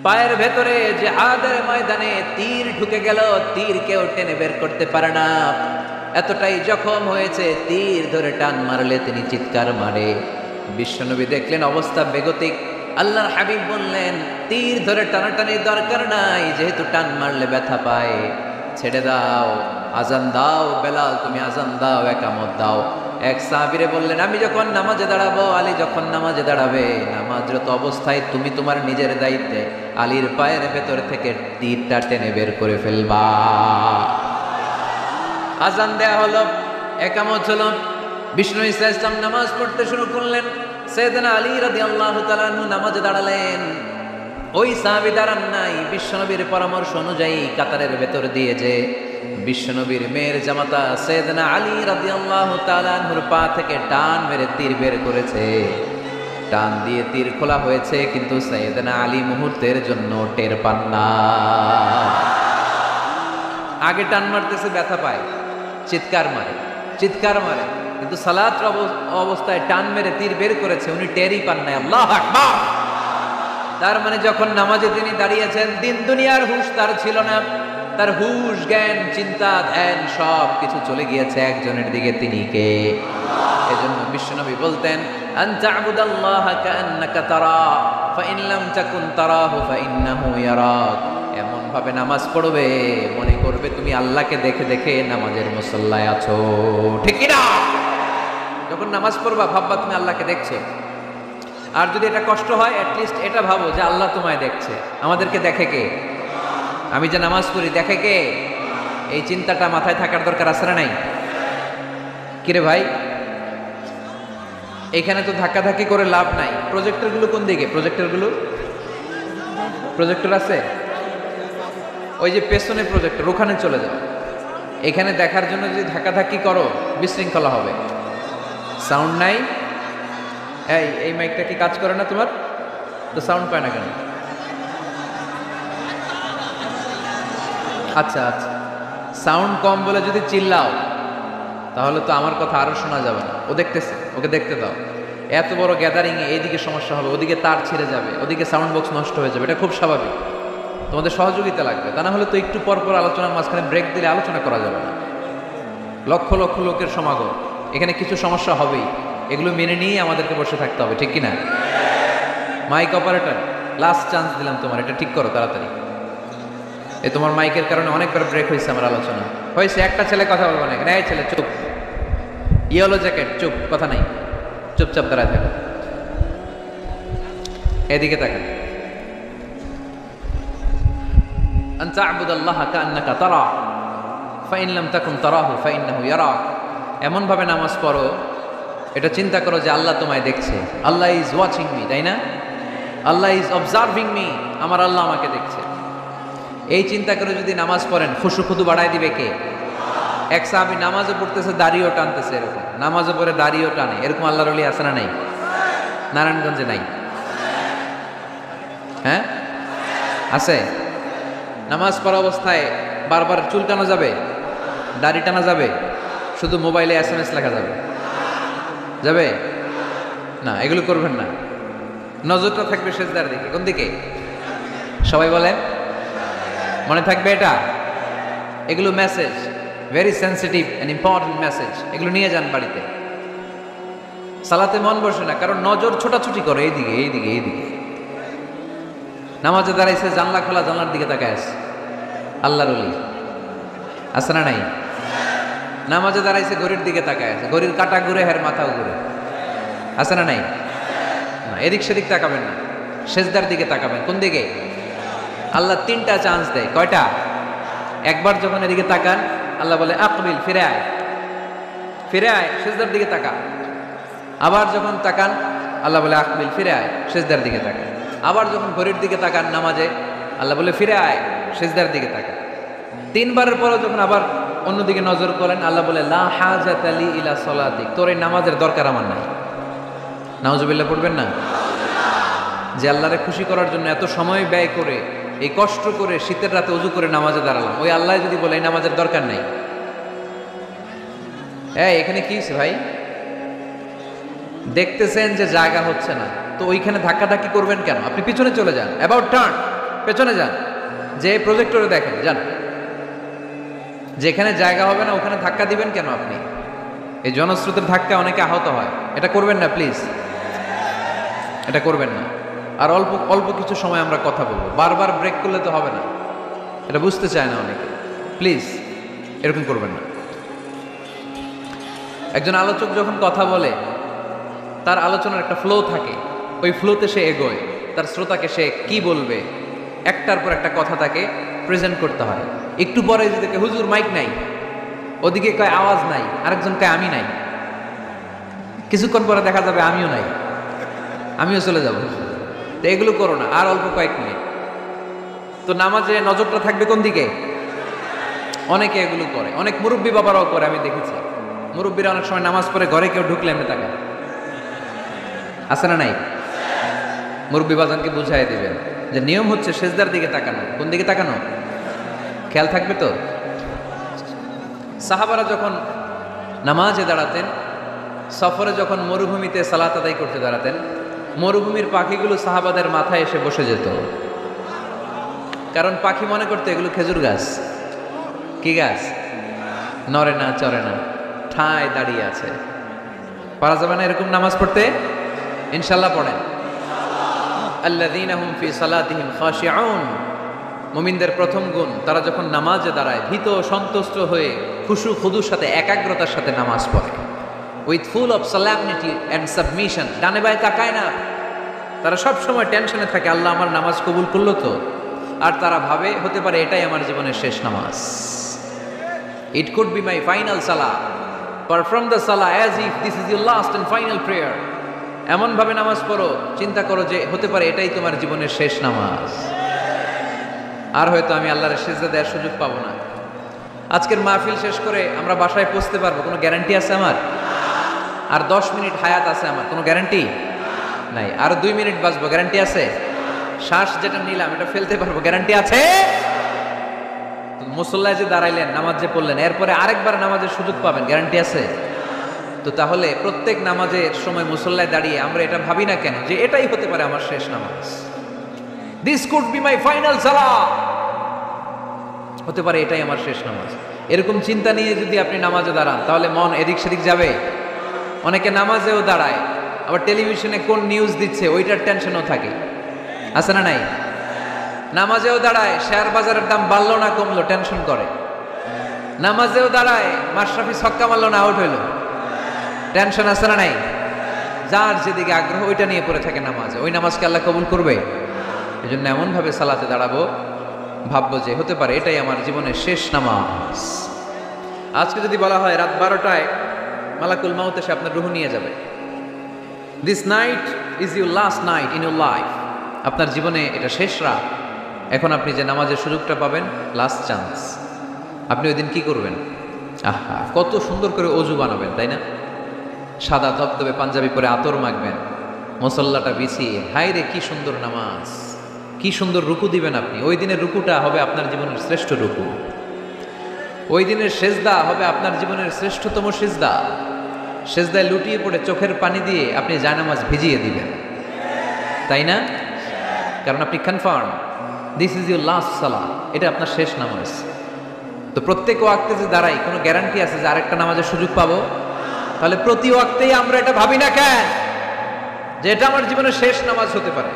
পায়ের ভেতরে জিহাদের ময়দানে তীর ঢুকে গেল, তীর কেউ টেনে বের করতে পারে না, এতটাই জখম হয়েছে। তীর ধরে টান মারলে তিনি চিৎকার মারে। বিশ্বনবী দেখলেন অবস্থা বেগতিক। আল্লাহর হাবিব বললেন, তীর ধরে টানাটানির দরকার নাই, যেহেতু টান মারলে ব্যথা পায়, ছেড়ে দাও, আজান দাও। বেলাল, তুমি আজান দাও, একামত দাও। এক সাহাবীরে বললেন, আমি যখন নামাজে দাঁড়াবো, আলী যখন নামাজে দাঁড়াবে, নামাজরত অবস্থায় তুমি তোমার নিজের দায়িত্বে আলীর পায়ের ভেতর থেকে তীরটা টেনে বের করে ফেলবা। আজান দেয়া হলো, একামত হলো, বিষ্ণু ইসলাম নামাজ পড়তে শুরু করলেন। সাইয়েদনা আলী রাদিয়াল্লাহু তাআলা আনহু নামাজে দাঁড়ালেন। ওই সাহাবী দাঁড়ান নাই, বিশ্বনবীর পরামর্শ অনুযায়ী কাতারের ভেতর দিয়ে যে বিশ্বনবীর মেয়ের জামাতা সাইয়েদনা আলী রাদিয়াল্লাহু তাআলা আনহুর পা থেকে টান মেরে তীর বের করেছে। টান দিয়ে তীর খোলা হয়েছে, কিন্তু সাইয়েদনা আলী মুহূর্তের জন্য টের পান না। আগে টান মারতেছে, ব্যথা পায়, চিৎকার মারে, চিৎকার মারে, কিন্তু সালাত অবস্থায় টান মেরে তীর বের করেছে, উনি টেরই পান নাই। আল্লাহু আকবার। তার মানে যখন নামাজে তিনি দাঁড়িয়েছেন, দিন দুনিয়ার হুঁশ তার ছিল না। তার হুঁশ, জ্ঞান, চিন্তা, ধ্যান সব কিছু চলে গিয়েছে একজনের দিকে, তিনি কে? এজন্য বিশ্বনবী বলতেন, আন তা'বুদাল্লাহা কাআন্নাকা তারা ফাইন লাম তাকুন তারাহু ফাইন্নাহু ইয়ারাক। এমন ভাবে নামাজ পড়বে, মনে করবে তুমি আল্লাহকে দেখে দেখে নামাজের মুসল্লায় আছো। ঠিক কি না? যখন নামাজ পড়বা ভাববা তুমি আল্লাহকে দেখছো। আর যদি এটা কষ্ট হয়, অ্যাটলিস্ট এটা ভাবো যে আল্লাহ তোমায় দেখছে। আমাদেরকে দেখে কে? আমি যে নামাজ পড়ি দেখে কে? এই চিন্তাটা মাথায় থাকার দরকার আছে না নাই? কিরে ভাই, এখানে তো ধাক্কাধাক্কি করে লাভ নাই। প্রজেক্টরগুলো কোন দিকে? প্রজেক্টর আছে? ওই যে পেছনে প্রজেক্টর, ওখানে চলে যাও। এখানে দেখার জন্য যদি ধাক্কাধাক্কি করো, বিশৃঙ্খলা হবে। সাউন্ড নাই। এই মাইকটা কি কাজ করে না তোমার? তো সাউন্ড পায় না কেন? আচ্ছা আচ্ছা, সাউন্ড কম বলে যদি চিল্লাও তাহলে তো আমার কথা আরো শোনা যাবে না। ও দেখতেছে, ওকে দেখতে দাও। এত বড় গ্যাদারিং এ এইদিকে সমস্যা হবে, ওদিকে তার ছিঁড়ে যাবে, ওদিকে সাউন্ড বক্স নষ্ট হয়ে যাবে, এটা খুব স্বাভাবিক। তোমাদের সহযোগিতা লাগবে, তা না হলে তো একটু পর পর আলোচনার মাঝখানে ব্রেক দিলে আলোচনা করা যাবে না। লক্ষ লক্ষ লোকের সমাগম, এখানে কিছু সমস্যা হবেই, এগুলো মেনে নিয়েই আমাদেরকে বসে থাকতে হবে। ঠিক কিনা? মাইক অপারেটর, লাস্ট চান্স দিলাম তোমার, এটা ঠিক করো তাড়াতাড়ি। তোমার মাইকের কারণে অনেকবার ব্রেক হয়েছে আমার আলোচনা। হয়েছে, একটা ছেলে কথা বলবো না। এই ছেলে চুপ, ইয়েলো জ্যাকেট চুপ, কথা নাই, চুপচাপ দাঁড়ায় থাকো। এদিকে তাকান। আন তা'বুদাল্লাহা কাআন্নাকা তারা ফাইন লাম তাকুন তারাহু ফাইন্নাহু ইয়ারাক। এমন ভাবে নামাজ পড়ো, এটা চিন্তা করো যে আল্লাহ তোমায় দেখছে। আল্লাহ ইজ ওয়াচিং মি, তাই না? আল্লাহ ইজ অবজার্ভিং মি, আমার আল্লাহ আমাকে দেখছে। এই চিন্তা করে যদি নামাজ পড়েন, খুশু খুদু বাড়ায় দিবে কে? এক সাহাবী নামাজও পড়তেছে, দাড়িও টানতেছে, এরকম নামাজও পড়ে দাড়িও টানে, এরকম আল্লাহর ওলি আছে না নাই? নারায়ণগঞ্জে নাই? হ্যাঁ আছে। নামাজ পড়া অবস্থায় বারবার চুল টানা যাবে, দাড়ি টানা যাবে, শুধু মোবাইলে SMS লেখা যাবে? যাবে না, এগুলো করবেন না। নজরটা থাকবে সেজদার দিকে। কোন দিকে? সবাই বলেন, মনে থাকবে এটা। এগুলো message, very sensitive and important message. এগুলো নিয়ে যান বাড়িতে। সালাতে মন বসে না, কারণ নজর ছোটাছুটি করে এইদিকে এইদিকে এইদিকে। নামাজে দাঁড়াইছে, জানলা খোলা, জানলার দিকে তাকায় আছে। আল্লাহর ওলি আছে না নাই? নামাজে দাঁড়াইছে, ঘড়ির দিকে তাকায় আছে, ঘড়ির কাঁটা ঘুরে, হের মাথাও ঘুরে, আছে না নাই? না, এদিক সেদিক তাকাবেন না, সেজদার দিকে তাকাবেন। কোন দিকে? আল্লাহ তিনটা চান্স দেয়। কয়টা? একবার যখন এদিকে তাকান, আল্লাহ বলে আকবিল, ফিরে আয়, ফিরে আয়, সেজদার দিকে তাকা। আবার যখন তাকান, আল্লাহ বলে আকবিল, ফিরে আয়, সেজদার দিকে তাকা। আবার যখন ঘড়ির দিকে তাকান নামাজে, আল্লাহ বলে ফিরে আয়, সেজদার দিকে তাকা। তিনবারের পরে যখন আবার অন্যদিকে নজর করেন, আল্লাহ বলে লা হাজাতা লি ইলা সলাতিক, তোর এই নামাজের দরকার আমার নাই। নাউজুবিল্লাহ পড়বেন না? যে আল্লাহরে খুশি করার জন্য এত সময় ব্যয় করে, এই কষ্ট করে শীতের রাতে ওযু করে নামাজে দাঁড়ালাম, ওই আল্লাহ যদি বলে এই নামাজের দরকার নাই। এখানে কি হয়েছে ভাই? দেখতেছেন যে জায়গা হচ্ছে না, তো ওইখানে ধাক্কাধাক্কি করবেন কেন? আপনি পিছনে চলে যান, অ্যাবাউট টার্ন, পেছনে যান, যে প্রজেক্টরে দেখেন, যান। যেখানে জায়গা হবে না ওখানে ধাক্কা দিবেন কেন আপনি? এই জনস্রোতের ধাক্কা অনেকে আহত হয়, এটা করবেন না প্লিজ, এটা করবেন না। আর অল্প অল্প কিছু সময় আমরা কথা বলবো, বারবার ব্রেক করলে তো হবে না, এটা বুঝতে চায় না অনেকে। প্লিজ এরকম করবেন না। একজন আলোচক যখন কথা বলে তার আলোচনার একটা ফ্লো থাকে, ওই ফ্লোতে সে এগোয়, তার শ্রোতাকে সে কি বলবে একটার পর একটা কথা তাকে প্রেজেন্ট করতে হয়। একটু পরে যদি হুজুর মাইক নাই, ওদিকে কয় আওয়াজ নাই, আরেকজন কয় আমি নাই, কিছুক্ষণ পরে দেখা যাবে আমিও নাই, আমিও চলে যাব। তো এগুলো করো না, আর অল্প কয়েক মিনিট। তো নামাজে নজরটা থাকবে কোন দিকে? অনেকে এগুলো করে, অনেক মুরব্বী বাবারাও করে, আমি দেখেছি। মুরব্বীরা অনেক সময় নামাজ পড়ে ঘরে কেউ ঢুকলে এমনি তাকায়, আছে না নাই? মুরব্বী বাজানকে বুঝাই দিবেন যে নিয়ম হচ্ছে সেজদার দিকে তাকানো। কোন দিকে তাকানো? খেয়াল থাকবে তো। সাহাবারা যখন নামাজে দাঁড়াতেন, সফরে যখন মরুভূমিতে সালাত আদায় করতে দাঁড়াতেন, মরুভূমির পাখিগুলো সাহাবাদের মাথায় এসে বসে যেত। কারণ পাখি মনে করতো এগুলো খেজুর গাছ। কি গাছ? নড়ে না, চড়ে না, ঠায় দাঁড়িয়ে আছে। পারা যাবে না এরকম নামাজ পড়তে? ইনশাল্লাহ পড়েন। আল্লাযীনা হুম ফি সালাতিহিম খাশিউন। মুমিনদের প্রথম গুণ, তারা যখন নামাজে দাঁড়ায় ভীত সন্তুষ্ট হয়ে খুশু খুদুর সাথে একাগ্রতার সাথে নামাজ পড়ে, with full of solemnity and submission. ডানে বায়ে তাকায় না, তারা সব সময় টেনশনে থাকে আল্লাহ আমার নামাজ কবুল করলো তো। আর তারা ভাবে হতে পারে এটাই আমার জীবনের শেষ নামাজ। ইট could be my final Salah, perform the Salah as if this is your last and final prayer. এমন ভাবে নামাজ পড়ো, চিন্তা করো যে হতে পারে এটাই তোমার জীবনের শেষ নামাজ, আর হয়তো আমি আল্লাহর সিজদা দেওয়ার সুযোগ পাবো না। আজকের মাহফিল শেষ করে আমরা বাসায় পৌঁছতে পারবো, কোনো গ্যারান্টি আছে আমার? আর 10 মিনিট হায়াত আছে আমার, কোনো গ্যারান্টি নাই। আর 2 মিনিট বাঁচবো, গ্যারান্টি আছে? শ্বাস যেটা নিলাম এটা ফেলতে পারবো, গ্যারান্টি আছে? মুসল্লায় যে দাঁড়াইলেন, নামাজ যে পড়লেন, এরপরে আরেকবার নামাজের সুযোগ পাবেন, গ্যারান্টি আছে? তো তাহলে প্রত্যেক নামাজের সময় মুসল্লায় দাঁড়িয়ে আমরা এটা ভাবি না কেন যে এটাই হতে পারে আমার শেষ নামাজ? This could be my final সালাহ, হতে পারে এটাই আমার শেষ নামাজ। এরকম চিন্তা নিয়ে যদি আপনি নামাজে দাঁড়ান তাহলে মন এদিক সেদিক যাবে। অনেকে নামাজেও দাঁড়ায়, আবার টেলিভিশনে কোন নিউজ দিচ্ছে ওইটার টেনশনও থাকে, আছে না নাই? নামাজেও দাঁড়ায় শেয়ার বাজারের দাম বাড়লো না কমলো টেনশন করে। নামাজেও দাঁড়ায় মাশরাফি ছক্কা মারলো না আউট হইলো, টেনশন আছে না নাই? যার যেদিকে আগ্রহ ওইটা নিয়ে পড়ে থাকে নামাজে, ওই নামাজকে আল্লাহ কবুল করবে? এই জন্য এমনভাবে সালাতে দাঁড়াবো, ভাববো যে হতে পারে এটাই আমার জীবনের শেষ নামাজ। আজকে যদি বলা হয় রাত 12টায় মালাকুল মাউত এসে আপনার রূহ নিয়ে যাবে, this night is your last night in your life, আপনার জীবনে এটা শেষ রাত, এখন আপনি যে নামাজের সুযোগটা পাবেন, লাস্ট চান্স, আপনি ওই দিন কি করবেন? আহা, কত সুন্দর করে অজু বানাবেন, তাই না? সাদা ধবধবে পাঞ্জাবি পরে আতর মাখবেন, মুসল্লাটা বিছিয়ে, হায় রে কি সুন্দর নামাজ, কি সুন্দর রুকু দিবেন আপনি। ওই দিনের রুকুটা হবে আপনার জীবনের শ্রেষ্ঠ রুকু, ওই দিনের সেজদা হবে আপনার জীবনের শ্রেষ্ঠতম সেজদা। সেজদায় লুটিয়ে পড়ে চোখের পানি দিয়ে আপনি জায়নামাজ ভিজিয়ে দিবেন, তাই না? কারণ আপনি confirm this is your last সালাহ, এটা আপনার শেষ নামাজ। তো প্রত্যেক ওয়াক্তে যে দাঁড়াই, কোনো গ্যারান্টি আছে যে আরেকটা নামাজের সুযোগ পাবো? তাহলে প্রতি ওয়াক্তেই আমরা এটা ভাবি না কেন যে এটা আমার জীবনের শেষ নামাজ হতে পারে?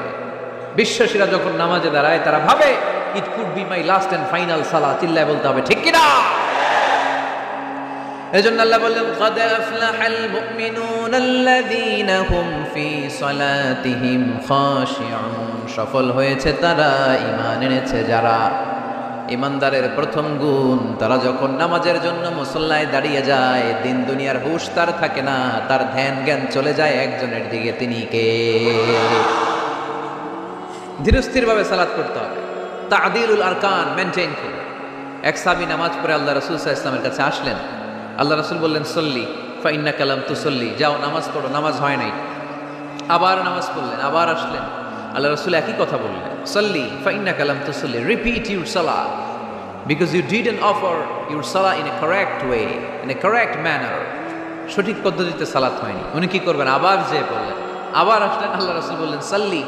বিশ্বাসীরা যখন নামাজে দাঁড়ায় তারা ভাবে it could be my last and final সালাহ, চিল্লায় বলতে হবে ঠিক কিনা? এজন্য আল্লাহ বললেন قد أفلح المؤمنون الذين هم في صلاتهم خاشعون, সফল হয়েছে তারা, ঈমান এনেছে যারা। ঈমানদারের প্রথম গুণ, তারা যখন নামাজের জন্য মুসল্লায় দাঁড়িয়ে যায়, দিন দুনিয়ার হুঁশ তার থাকে না, তার ধ্যান জ্ঞান চলে যায় একজনের দিকে, তিনি কে? ধীরস্থিরভাবে সালাত করতে হবে, তা'দীলুল আরকান মেইনটেইন করে। এক সাহাবী নামাজ পড়ে আল্লাহ রাসূল সাল্লাল্লাহু আলাইহি ওয়াসাল্লামের কাছে আসলেন। আল্লাহ রাসূল বললেন সল্লি ফা ইন্নাকা লাম তুসল্লি, যাও নামাজ পড়ো, নামাজ হয় নাই। আবার নামাজ পড়লেন, আবার আসলেন, আল্লাহ রাসূল একই কথা বললেন, সল্লি ফা ইন্নাকা লাম তুসল্লি, রিপিট ইউর সালাহ because you didn't offer your সালাহ in a correct way, in a correct manner. সঠিক পদ্ধতিতে সালাত হয়নি। উনি কি করবেন? আবার যে পড়লেন, আবার আসলেন, আল্লাহ রাসূল বললেন সল্লি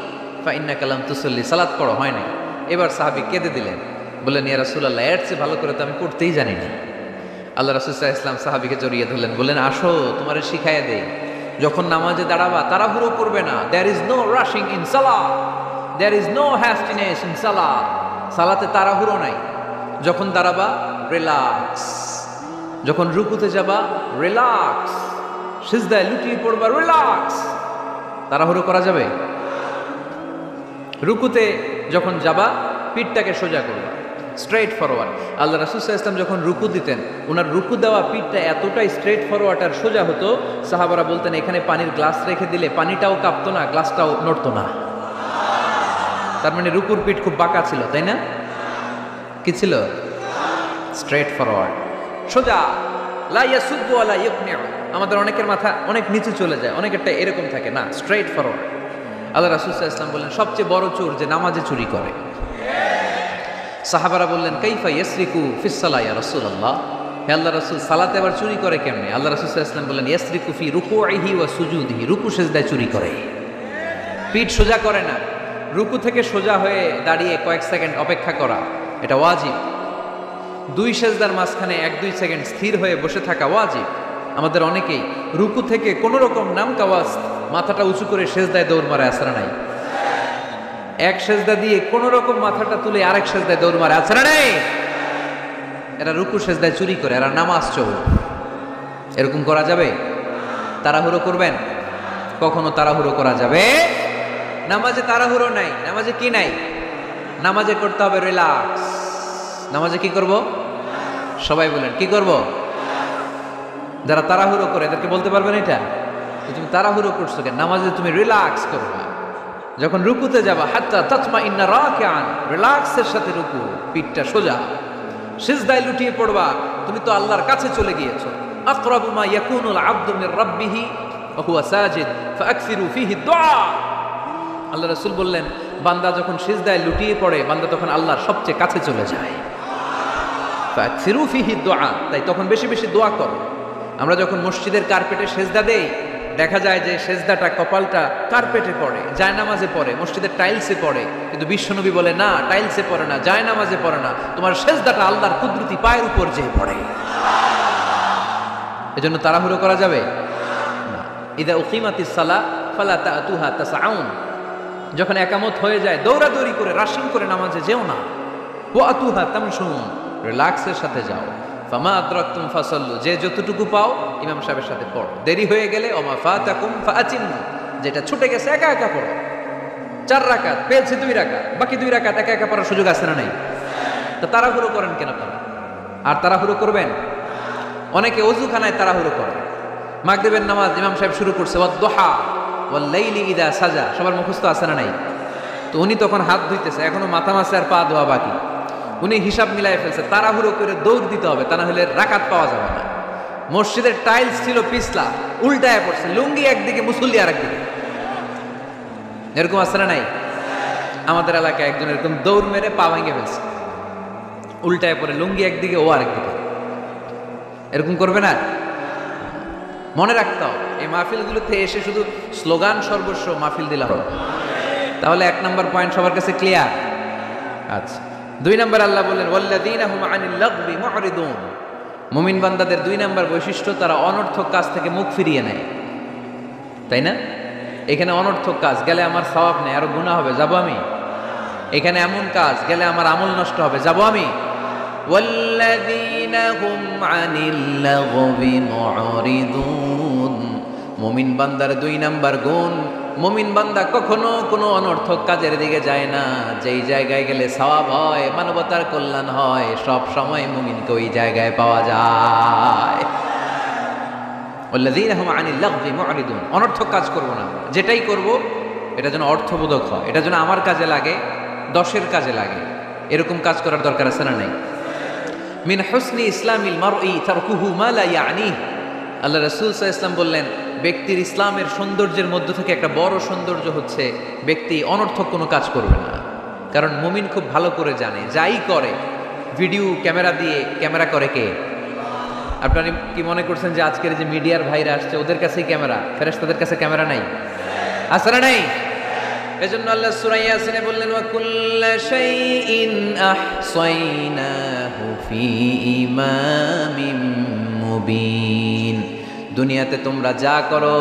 ফা ইন্নাকা লাম তুসল্লি, সালাত পড়ো, হয় নাই। এবার সাহাবী কেঁদে দিলেন, বললেন ইয়া রাসূলুল্লাহ, এর চেয়ে ভালো করে তো আমি পড়তেই জানি না। আল্লাহ রাসূল সাল্লাল্লাহু আলাইহি ওয়াসাল্লাম সাহাবীকে জড়িয়ে ধরলেন, বললেন আসো তোমারে শিখাইয়া দেই, যখন নামাজে দাঁড়াবা তাড়াহুড়ো করবে না। There is no rushing in সালাহ, there is no hastiness in সালাহ। সালাতে তাড়াহুড়ো নাই। যখন দাঁড়াবা রিল্যাক্স, যখন রুকুতে যাবা রিল্যাক্স, সিজদায় লুটিয়ে পড়বা রিল্যাক্স। তাড়াহুড়ো করা যাবে? রুকুতে যখন যাবা পিঠটাকে সোজা করবা, স্ট্রেট ফরওয়ার্ড। আল্লাহ রাসূল সাল্লাল্লাহু আলাইহি ওয়াসাল্লাম যখন রুকু দিতেন, ওনার রুকু দেওয়া পিঠটা এতটাই স্ট্রেট ফরওয়ার্ড আর সোজা হতো, সাহাবারা বলতেন এখানে পানির গ্লাস রেখে দিলে পানিটাও কাঁপতো না, গ্লাসটাও নড়তো না। তার মানে রুকুর পিঠ খুব বাঁকা ছিল, তাই না? কি ছিল? স্ট্রেট ফরওয়ার্ড, সোজা। লা ইয়াসুব্বু ওয়া লা ইয়াকনিউ। আমাদের অনেকের মাথা অনেক নিচু চলে যায়, অনেকেরটা এরকম থাকে না, স্ট্রেট ফরওয়ার্ড। আল্লাহ রাসূল সাল্লাল্লাহু আলাইহি ওয়াসাল্লাম বললেন সবচেয়ে বড় চোর যে নামাজে চুরি করে। সাহাবারা বললেন কাইফা ইয়াসরিকু ফিস সালাহ ইয়া রাসূলুল্লাহ, হে আল্লাহর রাসূল সালাতে আবার চুরি করে কেমনে? আল্লাহ রাসূল সাল্লাল্লাহু আলাইহি ওয়াসাল্লাম বললেন ইয়াসরিকু ফি রুকুইহি ওয়া সুজুদিহি, রুকু সিজদায় চুরি করে, পিঠ সোজা করে না। রুকু থেকে সোজা হয়ে দাঁড়িয়ে কয়েক সেকেন্ড অপেক্ষা করা এটা ওয়াজিব। দুই সেজদার মাঝখানে 1-2 সেকেন্ড স্থির হয়ে বসে থাকা ওয়াজিব। আমাদের অনেকেই রুকু থেকে কোনো রকম নাম কাওয়াজ মাথাটা উঁচু করে সেজদায় দৌড় মারে, আসরা নাই? এক সেজদা দিয়ে কোন রকম মাথাটা তুলে আরেক সেজদায় দৌড় মারে, আছে না নাই? এরা রুকু সেজদায় চুরি করে, এরা নামাজ চোর। এরকম করা যাবে? তাড়াহুড়ো করবেন? কখনো তাড়াহুড়ো করা যাবে? নামাজে তাড়াহুড়ো নাই। নামাজে কি নাই? নামাজে করতে হবে রিল্যাক্স। নামাজে কি করব? সবাই বলেন কি করব? যারা তাড়াহুড়ো করে এদেরকে বলতে পারবেন এটা, তুমি তাড়াহুড়ো করছো কেন? নামাজে তুমি রিল্যাক্স করবা। যখন রুকুতে যাবা হাত্তা তাতমাইন্না রাকিআন, রিল্যাক্সের সাথে রুকু, পিঠটা সোজা। সিজদায় লুটিয়ে পড়বা, তুমি তো আল্লাহর কাছে চলে গিয়েছো। আকরাবু মা ইয়াকুনুল আবদু মির রাব্বিহি ওয়া হুয়া সাজিদ ফাআকসিরু ফীহি দুআ। আল্লাহ রাসূল বললেন বান্দা যখন সিজদায় লুটিয়ে পড়ে, বান্দা তখন আল্লাহর সবচেয়ে কাছে চলে যায়। ফাআকসিরু ফীহি দুআ, তাই তখন বেশি বেশি দোয়া করো। আমরা যখন মসজিদের কার্পেটে সেজদা দেই, দেখা যায় যে সেজদাটা কপালটা কার্পেটে পড়ে, জায়নামাজে পড়ে, মসজিদের টাইলসে পড়ে। কিন্তু বিশ্বনবী বলে না, টাইলসে পড়ে না, জায়নামাজে পড়ে না, তোমার সেজদাটা আল্লাহর কুদরতি পায়ের উপর যেয়ে পড়ে। এজন্য তাড়াহুড়ো করা যাবে না। ইদা উকিমাতিস সালাহ ফালা তাতুহা তাসআউন, যখন একামত হয়ে যায় দৌড়াদৌড়ি করে রাশিং করে নামাজে যেও না। ওয়া আতুহা তামশুন, রিল্যাক্সের সাথে যাও। ফামা আদরাকতুম ফাসাল্লু, যে যতটুকু পাও ইমাম সাহেবের সাথে পড়ো। দেরি হয়ে গেলে ওমা ফাতাকুম ফাআতিমু, যেটা ছুটে গেছে একা একা পড়ো। 4 রাকাত পেয়েছে 2 রাকাত, বাকি 2 রাকাত একা একা পড়ার সুযোগ আছে না নাই? তো তাড়াহুড়ো করেন কেন আপনারা? আর তাড়াহুড়ো করবেন? অনেকে ওযুখানায় তাড়াহুড়ো করে। মাগরিবের নামাজ ইমাম সাহেব শুরু করছে, ওয়াদ-দুহা ওয়াল লাইলি ইযা সাজা, সবার মুখস্থ আছে না নাই? তো উনি তখন হাত ধুইতেছে, এখনো মাথা মাসে আর পা ধোয়া বাকি। উনি হিসাব মিলাই ফেলছে, তাড়াহুড়ো করে দৌড় দিতে হবে, তা না হলে রাকাত পাওয়া যাবে না। মসজিদের টাইলস ছিল পিছলা, উল্টায় পড়ছে, লুঙ্গি একদিকে মুসল্লি আরেকদিকে। এরকম আছে না নাই? আমাদের এলাকায় একজন এরকম দৌড় মেরে পা ভেঙে ফেলছে, উল্টায় পড়ে, লুঙ্গি একদিকে ও আরেকদিকে। এরকম করবে না। মনে রাখতে হবে এই মাহফিলগুলোতে এসে শুধু স্লোগান সর্বস্ব মাহফিল দিলাম, তাহলে 1 নম্বর পয়েন্ট সবার কাছে ক্লিয়ার। আচ্ছা, 2 নম্বর আল্লাহ বললেন ওয়াল্লাযীনা হুম আনিল লাগবি মুরিদুন, মুমিন বান্দাদের 2 নম্বর বৈশিষ্ট্য, তারা অনর্থক কাজ থেকে মুখ ফিরিয়ে নেয়। তাই না? এখানে অনর্থক কাজ গেলে আমার সওয়াব নেই, আরো গুনাহ হবে, যাব আমি? এখানে এমন কাজ গেলে আমার আমল নষ্ট হবে, যাব আমি? ওয়াল্লাযীনা হুম আনিল লাগবি মুরিদুন, মুমিন বান্দার 2 নম্বর গুণ, মুমিন বান্দা কখনো কোনো অনর্থক কাজের দিকে যায় না। যেই জায়গায় গেলে সওয়াব হয়, মানবতার কল্যাণ হয়, সব সময় মুমিনকে ওই জায়গায় পাওয়া যায়। ওয়াল্লাযীনা হুম আনিল লাগবি মুরিদুন, অনর্থক কাজ করব না। যেটাই করব এটা যেন অর্থবোধক হয়, এটা যেন আমার কাজে লাগে, 10-এর কাজে লাগে। এরকম কাজ করার দরকার আছে না নাই? মিন হুসনি ইসলামিল মারই তারকুহু মা লা ইয়ানিহি, আল্লাহ রাসূল সাল্লাল্লাহু আলাইহি ওয়াসাল্লাম বললেন ব্যক্তির ইসলামের সৌন্দর্যের মধ্য থেকে একটা বড় সৌন্দর্য হচ্ছে ব্যক্তি অনর্থক কোনো কাজ করবে না। কারণ মুমিন খুব ভালো করে জানে যাই করে ভিডিও ক্যামেরা দিয়ে, ক্যামেরা করে কে? আপনারা কি মনে করছেন যে আজকের যে মিডিয়ার ভাইরা আসছে ওদের কাছেই ক্যামেরা? ফেরেশতাদের কাছে ক্যামেরা নাই? আছে না নাই? এজন্য আল্লাহ সূরা ইয়াসিনে বললেন ওয়া কুল্লা শাইইন আহসাইনাহু ফি ইমামিম মুবিন। দুনিয়াতে তোমরা যা করো,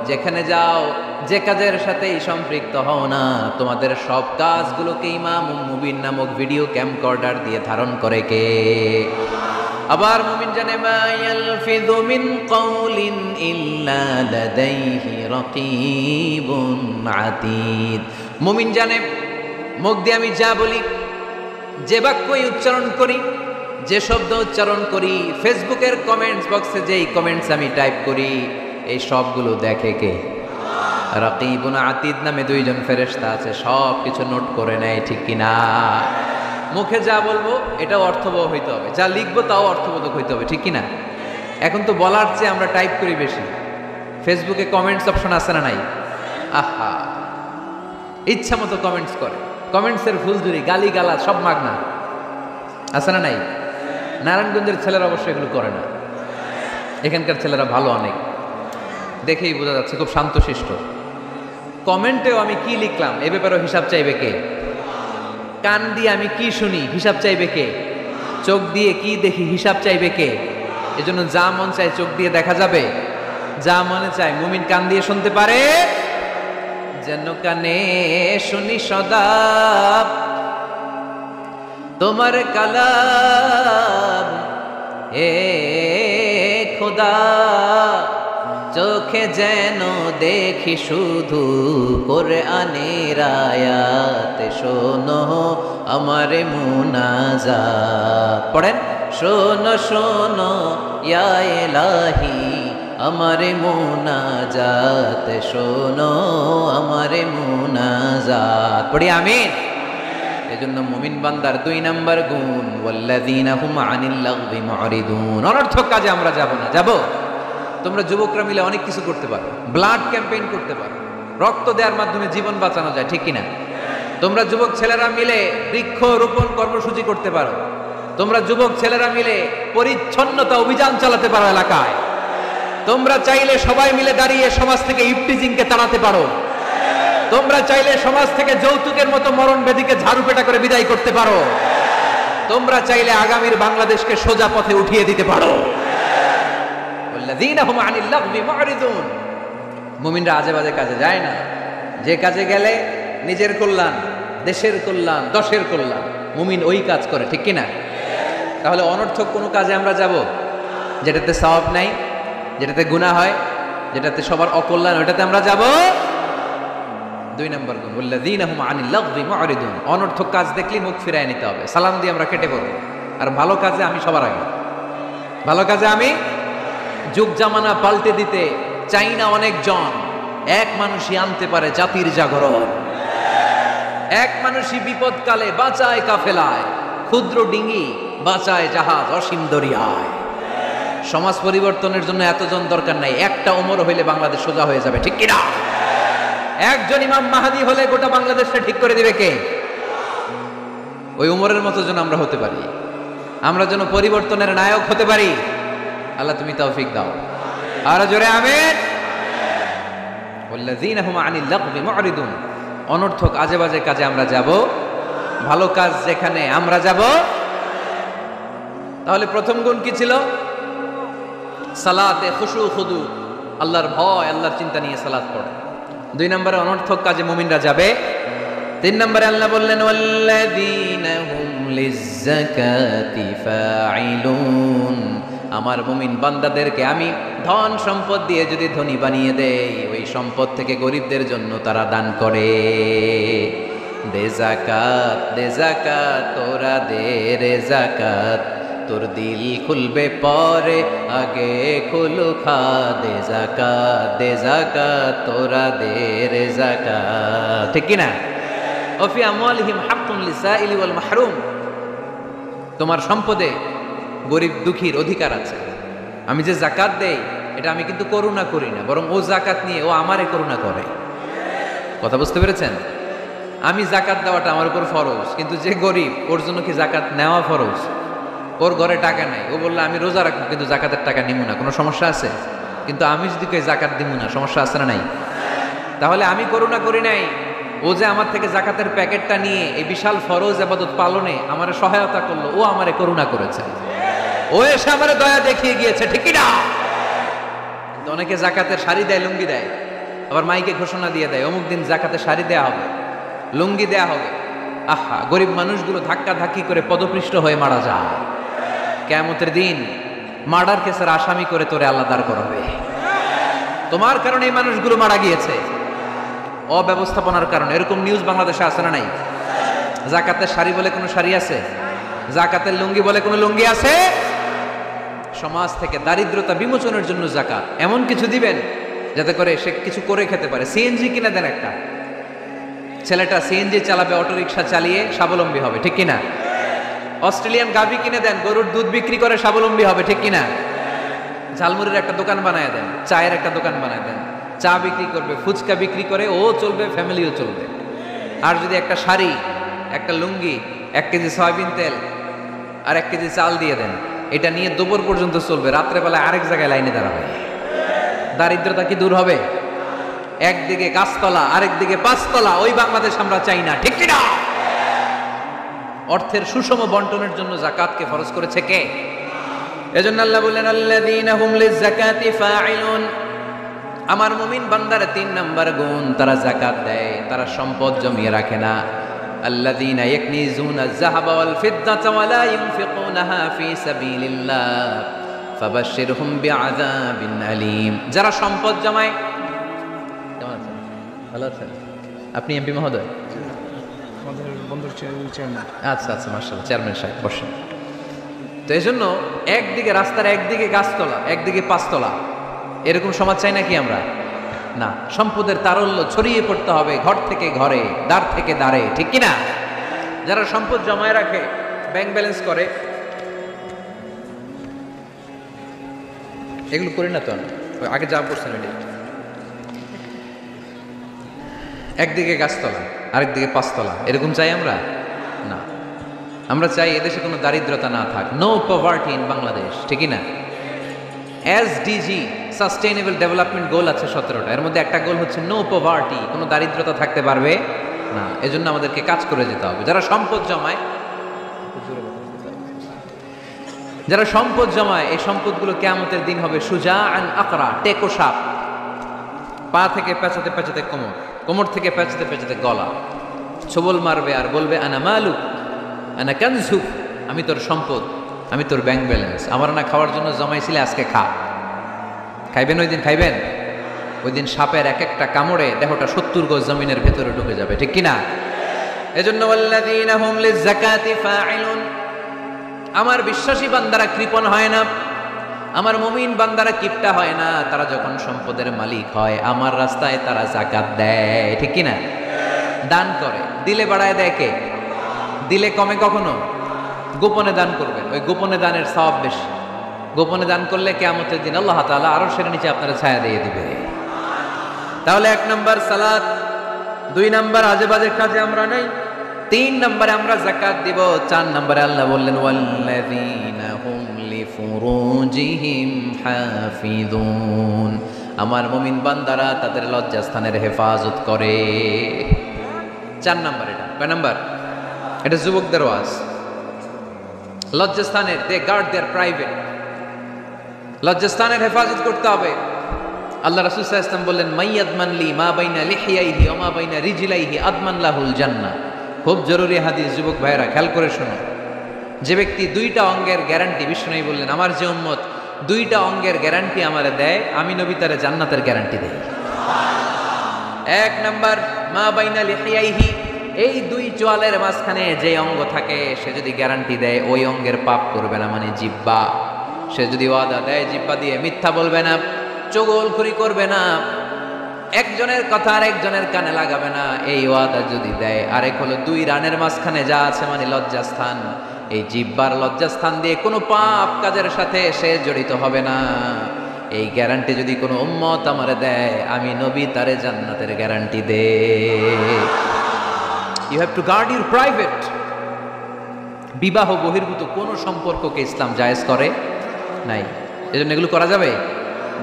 যেখানে যাও, যে কাজের সাথেই সম্পৃক্ত হও না, তোমাদের সব কাজগুলোকে ইমাম মুবিন নামক ভিডিও ক্যামকর্ডার দিয়ে ধারণ করে কে? আবার মুমিন জানে মা ইয়ালফিযু মিন কাউলিন ইল্লা লাদাইহি রাকীবুন আতীদ। মুমিন জানে মুখ দিয়ে আমি যা বলি, যে বাক্যই উচ্চারণ করি, যে শব্দ উচ্চারণ করি, ফেসবুকের কমেন্টস বক্সে যেই কমেন্টস আমি টাইপ করি, এই সবগুলো দেখে কে? রাকীবুন আতীদ নামে দুইজন ফেরেশতা আছে, সব কিছু নোট করে নেয়, ঠিক কিনা? মুখে যা বলবো এটাও অর্থবহ হইতে হবে, যা লিখবো তাও অর্থবোধক হইতে হবে, ঠিক কিনা? এখন তো বলার চেয়ে আমরা টাইপ করি বেশি। ফেসবুকে কমেন্টস অপশন আছে না নাই? আহা, ইচ্ছা মতো কমেন্টস করে, কমেন্টসের ফুলঝুরি, গালি গালা সব মাগনা, আছে না নাই? নারায়ণগঞ্জের ছেলেরা অবশ্যই এগুলো করে না, এখানকার ছেলেরা ভালো অনেক, দেখেই বোঝা যাচ্ছে খুব শান্তশিষ্ট। কমেন্টেও আমি কি লিখলাম এ ব্যাপারেও হিসাব চাইবে কে? কান দিয়ে আমি কি শুনি হিসাব চাইবে কে? চোখ দিয়ে কি দেখি হিসাব চাইবে কে? এজন্য যা মন চায় চোখ দিয়ে দেখা যাবে, যা মনে চায় মুমিন কান দিয়ে শুনতে পারে। যেন কানে শুনি সদা তোমার কালাম, এ খোদা চোখে যেন দেখি শুধু কোরআনের আয়াত, শোনো আমারে মুনাজাত। পড়েন, শোনো শোনো ইয়া ইলাহি আমারে মুনাজাত, শোনো আমারে মুনাজাত। পড়ি আমিন। এজন্য মুমিন বান্দার 2 নাম্বার গুণ ওয়াল্লাযীনা হুম আনিল লাগবি মুরিদুন। অনর্থক কাজে আমরা যাব না। যাব? তোমরা যুবকরা মিলে অনেক কিছু করতে পারো, ব্লাড ক্যাম্পেইন করতে পারো, রক্ত দেওয়ার মাধ্যমে জীবন বাঁচানো যায়, ঠিক কিনা? তোমরা যুবক ছেলেরা মিলে বৃক্ষ রোপণ কর্মসূচি করতে পারো, তোমরা যুবক ছেলেরা মিলে পরিচ্ছন্নতা অভিযান চালাতে পারো এলাকায়। তোমরা চাইলে সবাই মিলে দাঁড়িয়ে সমাজ থেকে ইফটিজিংকে তাড়াতে পারো। তোমরা চাইলে সমাজ থেকে যৌতুকের মতো মরণ ব্যাধিকে ঝাড়ু পেটা করে বিদায় করতে পারো। তোমরা চাইলে আগামীর বাংলাদেশকে সোজা পথে উঠিয়ে দিতে পারো। ওয়াল্লাযীনা হুম আনিল লাগবি মুরিদুন। মুমিনরা আজে বাজে কাজে যায় না, যে কাজে গেলে নিজের কল্যাণ, দেশের কল্যাণ, দশের কল্যাণ, মুমিন ওই কাজ করে, ঠিক কিনা? তাহলে অনর্থক কোনো কাজে আমরা যাব যেটাতে সওয়াব নাই, যেটাতে গুনাহ হয়, যেটাতে সবার অকল্যাণ, ওটাতে আমরা যাব? 2 নম্বর গুণ ওয়াল্লাযীনা হুম আনিল লাগবি মুরিদুন। অনর্থক কাজ দেখলে মুখ ফিরায় নিতে হবে, সালাম দিয়ে আমরা কেটে পড়ব। আর ভালো কাজে আমি সবার আগে, ভালো কাজে আমি। যুগ জামানা পাল্টে দিতে চাই না অনেকজন, এক মানুষই আনতে পারে জাতির জাগরণ। এক মানুষই বিপদকালে বাঁচায় কাফেলায়, ক্ষুদ্র ডিঙ্গি বাঁচায় জাহাজ অসীম দরিয়ায়। সমাজ পরিবর্তনের জন্য এতজন দরকার নাই, একটা ওমর হইলে বাংলাদেশ সোজা হয়ে যাবে, ঠিক কিনা? একজন ইমাম মাহদী হলে গোটা বাংলাদেশটা ঠিক করে দিবে কে? ওই উমরের মতো যেন আমরা হতে পারি, আমরা যেন পরিবর্তনের নায়ক হতে পারি। আল্লাহ তুমি তৌফিক দাও। আর জোরে আমিন। ওয়াল্লাযীনা হুম আনিল লাগবি মুরিদুন। অনর্থক আজে বাজে কাজে আমরা যাব, ভালো কাজ যেখানে আমরা যাব। তাহলে প্রথম গুণ কি ছিল? সালাতে খুশু খুদু, আল্লাহর ভয়, আল্লাহর চিন্তা নিয়ে সালাত পড়ে। 2 নম্বরে অনর্থক কাজে মুমিনরা যাবে। 3 নম্বরে আল্লাহ বললেন ওয়াল্লাযীনা হুম লিয-যাকাতি ফাঈলুন। আমার মুমিন বান্দাদেরকে আমি ধন সম্পদ দিয়ে যদি ধনী বানিয়ে দেই, ওই সম্পদ থেকে গরিবদের জন্য তারা দান করে। দে যাকাত, দে যাকাত, তোরা দে রে যাকাত, তোর দিল খুলবে পরে, আগে খুলু খা। দে যাকাত, দে যাকাত, তোরা দে রে যাকাত, ঠিক কিনা? ওয়া ফি আমওয়ালিহিম হাক্কুন লিসাইলি ওয়াল মাহরুম। তোমার সম্পদে গরিব দুঃখীর অধিকার আছে। আমি যে যাকাত দেই এটা আমি কিন্তু করুণা করি না, বরং ও যাকাত নিয়ে ও আমারে করুণা করে। কথা বুঝতে পেরেছেন? আমি যাকাত দেওয়াটা আমার উপর ফরজ, কিন্তু যে গরিব ওর জন্য কি যাকাত নেওয়া ফরজ? ওর ঘরে টাকা নাই, ও বললো আমি রোজা রাখবো কিন্তু যাকাতের টাকা নিব না, কোনো সমস্যা আছে? কিন্তু আমি যদি কে যাকাত দিব না, সমস্যা আছে না নাই? তাহলে আমি করুণা করি নাই, ও যে আমার থেকে জাকাতের প্যাকেটটা নিয়ে এই বিশাল ফরজ ইবাদত পালনে আমার সহায়তা করলো, ও আমারে করুণা করেছে, ও এসে আমারে দয়া দেখিয়ে গিয়েছে, ঠিক কি না? অনেকে জাকাতের শাড়ি দেয়, লুঙ্গি দেয়, আবার মাইকে ঘোষণা দিয়ে দেয় অমুক দিন জাকাতের শাড়ি দেয়া হবে, লুঙ্গি দেয়া হবে। আহা, গরিব মানুষগুলো ধাক্কা ধাক্কি করে পদপৃষ্ট হয়ে মারা যায়। কিয়ামতের দিন মার্ডার কেসের আসামি করে তোরে আল্লাহ দাঁড় করাবে। তোমার কারণে এই মানুষগুলো মারা গিয়েছে, অব্যবস্থাপনার কারণে। এরকম নিউজ বাংলাদেশে আছে না নাই? জাকাতের শাড়ি বলে কোনো শাড়ি আছে? জাকাতের লুঙ্গি বলে কোনো লুঙ্গি আছে? সমাজ থেকে দারিদ্রতা বিমোচনের জন্য জাকাত এমন কিছু দিবেন যাতে করে সে কিছু করে খেতে পারে। সিএনজি কিনে দেন, একটা ছেলেটা সিএনজি চালাবে, অটোরিকশা চালিয়ে স্বাবলম্বী হবে, ঠিক কিনা? অস্ট্রেলিয়ান গাভী কিনে দেন, গরুর দুধ বিক্রি করে স্বাবলম্বী হবে, ঠিক কিনা? ঝালমুড়ির একটা দোকান বানায় দেন, চায়ের একটা দোকান বানায় দেন, চা বিক্রি করবে, ফুচকা বিক্রি করে ও চলবে, ফ্যামিলিও চলবে। আর যদি একটা শাড়ি, একটা লুঙ্গি, 1 কেজি সয়াবিন তেল আর 1 কেজি চাল দিয়ে দেন, এটা নিয়ে দুপুর পর্যন্ত চলবে, রাত্রেবেলায় আরেক জায়গায় লাইনে দাঁড়াবে। দারিদ্রতা কি দূর হবে? একদিকে গাছতলা, আরেকদিকে 5 তলা, ওই বাংলাদেশ আমরা চাই না, ঠিক কিনা? অর্থের সুষম বন্টনের জন্য যাকাতকে ফরজ করেছে কে? এজন্য আল্লাহ বললেন আল্লাযীনা হুম লিয-যাকাতি ফাঈলুন। আমার মুমিন বান্দার 3 নাম্বার গুণ, তারা যাকাত দেয়, তারা সম্পদ জমিয়ে রাখে না। আল্লাযীনা ইয়াকনিজুনা আয-যাহাবা ওয়াল-ফিদ্দাতা ওয়া লা ইউনফিকুনাহা ফী সাবিলিল্লাহ ফাবাশশিরহুম বিআযাবিন আলীম। যারা সম্পদ জমায়, কেমন আছেন? ভালো আছেন? আপনি এমপি মহোদয়? আমাদের বন্দর চেয়ারম্যান। আচ্ছা আচ্ছা, মাশাআল্লাহ, চেয়ারম্যান সাহেব বসেন। তো এই জন্য একদিকে রাস্তার একদিকে গাছতলা, একদিকে 5 তলা, এরকম সমাজ চাই নাকি আমরা? না, সম্পদের তারল্য ছড়িয়ে পড়তে হবে ঘর থেকে ঘরে, দ্বার থেকে দ্বারে, ঠিক কিনা? যারা সম্পদ জমায় রাখে, ব্যাংক ব্যালেন্স করে, এগুলো করি না তো আমি, আগে যা করছেন ওইটা। একদিকে গাছতলা, আরেকদিকে 5 তলা, এরকম চাই আমরা? না, আমরা চাই এদেশে কোনো দারিদ্রতা না থাক, নো পভার্টি ইন বাংলাদেশ, ঠিকই না? এসডিজি সাস্টেইনেবল ডেভেলপমেন্ট গোল আছে 17টা, এর মধ্যে একটা গোল হচ্ছে নো পভার্টি, কোনো দারিদ্রতা থাকতে পারবে না। এজন্য আমাদেরকে কাজ করে যেতে হবে। যারা সম্পদ জমায়, যারা সম্পদ জমায়, এই সম্পদগুলো কিয়ামতের দিন হবে সুজাআন আকরা, টেকো সাপ, পা থেকে পেঁচাতে পেঁচাতে কোমর, কোমর থেকে পেঁচাতে পেঁচাতে গলা, ছবল মারবে আর বলবে আনা মালুক আনা কানজুক, আমি তোর সম্পদ, আমি তোর ব্যাংক ব্যালেন্স, আমার না খাওয়ার জন্য জমাইছিলে, আজকে খা। খাইবেন ওই দিন? খাইবেন? ওই দিন সাপের এক একটা কামড়ে দেহটা 70 গজ জমিনের ভেতরে ঢুকে যাবে, ঠিক কিনা? এজন্য ওয়াল্লাযীনা হুম লিয-যাকাতি ফাঈলুন। আমার বিশ্বাসী বান্দারা কৃপণ হয় না, আমার মুমিন বান্দারা কিপটা হয় না। তারা যখন সম্পদের মালিক হয়, আমার রাস্তায় তারা যাকাত দেয়, ঠিক কিনা? দান করে, দিলে বাড়ায় দেয় কে? দিলে কমে কখনো? গোপনে দান করবেন, ওই গোপনে দানের সওয়াব বেশি। গোপনে দান করলে কিয়ামতের দিন আল্লাহ তাআলা আরশের নিচে আপনারা ছায়া দিয়ে দিবে। তাহলে 1 নাম্বার সালাত, 2 নাম্বার আজে বাজে কাজে আমরা নাই, 3 নাম্বারে আমরা যাকাত দিব, 4 নাম্বারে আল্লাহ বললেন ওয়াল্লাযীনা হুম লিফুরুজিহিম হাফিযুন। আমার মুমিন বান্দারা তাদের লজ্জাস্থানের হেফাজত করে। 4 নাম্বার। এটা কয় নাম্বার? এটা যুবকদের ওয়াজ। লজ্জাস্থানের, দে গার্ড দেয়ার প্রাইভেট, লজ্জাস্থানের হেফাজত করতে হবে। আল্লাহ রাসূল সাল্লাল্লাহু আলাইহি ওয়াসাল্লাম বললেন মাইয়াদমান লি মা বাইনা লিহিয়াইহি ওয়া মা বাইনা রিজলাইহি আদমান লাহুল জান্নাহ। খুব জরুরি হাদিস, যুবক ভাইরা খেয়াল করে শোনো। যে ব্যক্তি 2টা অঙ্গের গ্যারান্টি, বিষ্ণু বললেন আমার যে উম্মত 2টা অঙ্গের গ্যারান্টি আমারে দেয়, আমি নবী তারে জান্নাতের গ্যারান্টি দেই। 1 নাম্বার মা বাইনা লিহিয়াইহি, এই 2 চোয়ালের মাঝখানে যে অঙ্গ থাকে, সে যদি গ্যারান্টি দেয় ওই অঙ্গের পাপ করবে না, মানে জিহ্বা। সে যদি ওয়াদা দেয় জিহ্বা দিয়ে মিথ্যা বলবে না, চগলখুরি করবে না, একজনের কথা আর একজনের কানে লাগাবে না, এই ওয়াদা যদি দেয়। আরেক হলো 2 রানের মাঝখানে যা আছে, মানে লজ্জাস্থান, এই জিহ্বার লজ্জাস্থান দিয়ে কোনো পাপ কাজের সাথে সে জড়িত হবে না। এই গ্যারান্টি যদি কোনো উম্মত আমারে দেয়, আমি নবী তারে জান্নাতের গ্যারান্টি দে। You have to guard your private. বিবাহ বহির্ভূত কোনো সম্পর্ককে ইসলাম জায়েজ করে নাই। এজন্য এগুলো করা যাবে?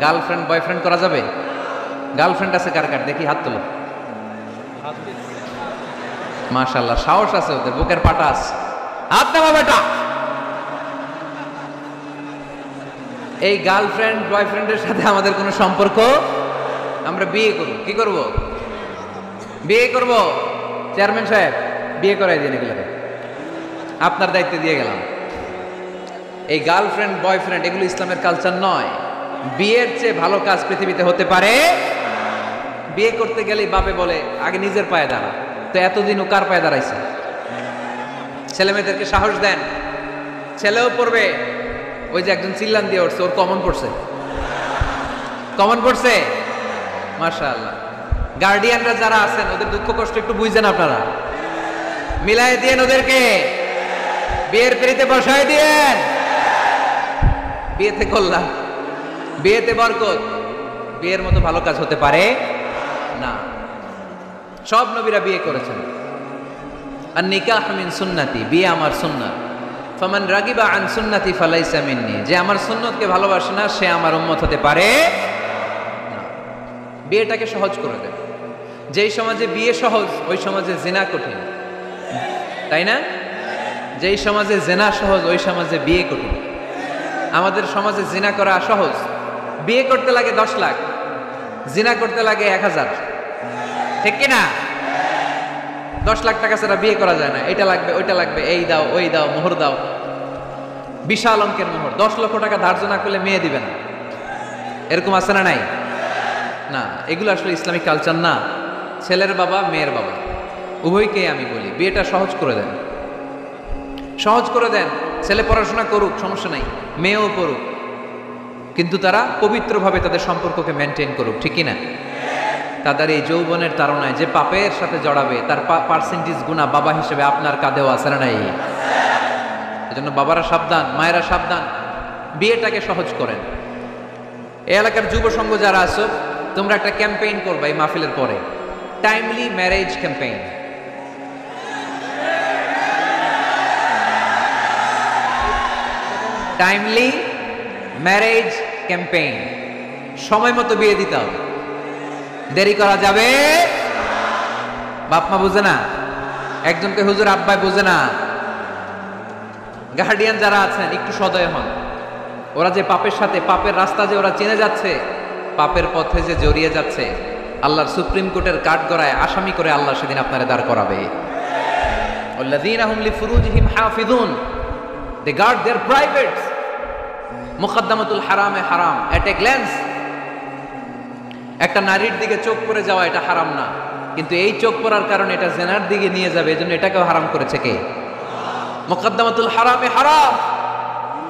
গার্লফ্রেন্ড বয়ফ্রেন্ড করা যাবে? গার্লফ্রেন্ড আছে কার কার? দেখি হাত তোলো। মাশাআল্লাহ, সাহস আছে ওদের, বুকের পাটা আছে। হাত নামা বেটা। এই গার্লফ্রেন্ড বয়ফ্রেন্ডের সাথে আমাদের কোনো সম্পর্ক, আমরা বিয়ে করব। কি করব? বিয়ে করব। চেয়ারম্যান সাহেব বিয়ে করাই দিন, এগুলোকে আপনার দায়িত্বে দিয়ে গেলাম। এই গার্লফ্রেন্ড বয়ফ্রেন্ড এগুলো ইসলামের কালচার নয়। বিয়ের চেয়ে ভালো কাজ পৃথিবীতে হতে পারে? বিয়ে করতে গেলেই বাপে বলে আগে নিজের পায়ে দাঁড়া। তো এতদিন ও কার পায়ে দাঁড়াইছে? ছেলে মেয়েদেরকে সাহস দেন, ছেলেও পড়বে। ওই যে একজন চিল্লান দিয়ে উঠছে, ওর কমন পড়ছে, কমন পড়ছে। মাশাআল্লাহ। গার্ডিয়ানরা যারা আছেন ওদের দুঃখ কষ্ট একটু বুঝছেন আপনারা, মিলাই দিয়েন ওদেরকে, বিয়ের পিড়িতে বসায় দিয়েন। বিয়েতে কল্যাণ, বিয়েতে বরকত। বিয়ের মতো ভালো কাজ হতে পারে না। সব নবীরা বিয়ে করেছেন। আর নিকাহ মিন সুন্নতি, বিয়ে আমার সুন্নাত। ফামান রাগিবা আন সুন্নতি ফালাইসা মিন্নি, যে আমার সুন্নতকে ভালোবাসে না সে আমার উম্মত হতে পারে না। বিয়েটাকে সহজ করে দেন। যেই সমাজে বিয়ে সহজ ওই সমাজে জিনা কঠিন, তাই না? যেই সমাজে জিনা সহজ ওই সমাজে বিয়ে কঠিন। আমাদের সমাজে জিনা করা সহজ, বিয়ে করতে লাগে 10 লাখ, জিনা করতে লাগে 1000, ঠিক কি না? 10 লাখ টাকা ছাড়া বিয়ে করা যায় না। এটা লাগবে, ওইটা লাগবে, এই দাও, ওই দাও, মোহর দাও, বিশাল অঙ্কের মোহর। 10 লক্ষ টাকা ধার্য না করলে মেয়ে দিবে না, এরকম আছে না? নাই না, এগুলো আসলে ইসলামিক কালচার না। ছেলের বাবা মেয়ের বাবা উভয়কেই আমি বলি বিয়েটা সহজ করে দেন, সহজ করে দেন। ছেলে পড়াশোনা করুক, সমস্যা নাই, মেয়েও পড়ুক, কিন্তু তারা পবিত্রভাবে তাদের সম্পর্ককে মেনটেন করুক, ঠিক কি না? তাদের এই যৌবনের তাড়নায় যে পাপের সাথে জড়াবে তার পার্সেন্টেজ গুণা বাবা হিসেবে আপনার কাঁধেও আছে না? নাই? এজন্য বাবারা সাবধান, মায়েরা সাবধান, বিয়েটাকে সহজ করেন। এই এলাকার যুব সংঘ যারা আছো, তোমরা একটা ক্যাম্পেইন করবা এই মাহফিলের পরে, timely marriage campaign. Timely marriage campaign, সময় মতো বিয়ে দিতে হবে, দেরি করা যাবে। বাপ মা বুঝে না, একজনকে হুজুর আব্বাই বুঝে না। গার্ডিয়ান যারা আছেন একটু সদয় হন। ওরা যে পাপের সাথে, পাপের রাস্তা যে ওরা চিনে যাচ্ছে, পাপের পথে যে জড়িয়ে যাচ্ছে, আল্লাহর সুপ্রিম কোর্টের কাঠগড়ায় আসামি করে আল্লাহ সেদিন আপনারে দাঁড় করাবে। আল্লাযীনা হুম লিফুরুজিহিম হাফিযুন, দে গার্ড देयर প্রাইভেটস। মুকদ্দামাতুল হারামে হারাম, এট এ গ্ল্যান্স। একটা নারীর দিকে চোখ পড়ে যাওয়া এটা হারাম না, কিন্তু এই চোখ পড়ার কারণে এটা জেনার দিকে নিয়ে যাবে, এজন্য এটাকেও হারাম করেছে কে? মুকদ্দামাতুল হারামে হারাম,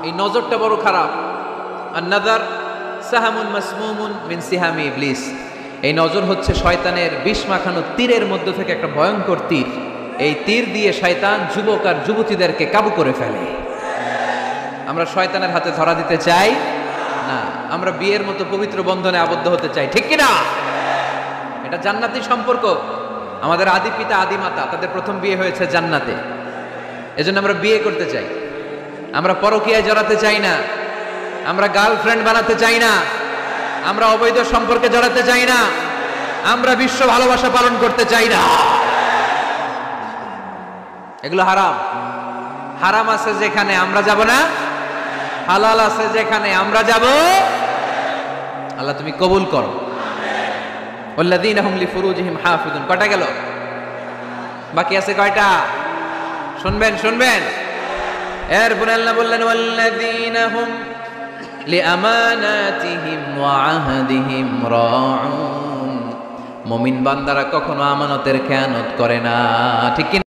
এই নজরটা বড় খারাপ। আর নাযার সাহামুন মাসমুমুন মিন সিহামি ইবলিস, এই নজর হচ্ছে শয়তানের বিষ মাখানো তীরের মধ্য থেকে একটা ভয়ঙ্কর তীর। এই তীর দিয়ে শয়তান যুবক আর যুবতীদেরকে কাবু করে ফেলে। আমরা শয়তানের হাতে ধরা দিতে চাই না, আমরা বিয়ের মতো পবিত্র বন্ধনে আবদ্ধ হতে চাই, ঠিক কি না? এটা জান্নাতি সম্পর্ক। আমাদের আদি পিতা আদি মাতা তাদের প্রথম বিয়ে হয়েছে জান্নাতে, এজন্য আমরা বিয়ে করতে চাই। আমরা পরকীয়ায় জড়াতে চাই না, আমরা গার্লফ্রেন্ড বানাতে চাই না, আমরা অবৈধ সম্পর্কে জড়াতে চাই না, আমরা বিশ্ব ভালোবাসা পালন করতে চাই না। এগুলো হারাম। হারাম আছে যেখানে আমরা যাব না, হালাল আছে যেখানে আমরা যাব। আল্লাহ তুমি কবুল করো। ওয়াল্লাযীনা হুম লিফুরুজিহিম হাফিযুন, কয়টা গেল? বাকি আছে কয়টা? শুনবেন শুনবেন। এরপরে আল্লাহ বললেন ওয়াল্লাযীনা হুম লিআমানাতিহিম ওয়া আহদিহিম রাউন, মুমিন বান্দারা কখনো আমানতের খেয়ানত করে না, ঠিক কি?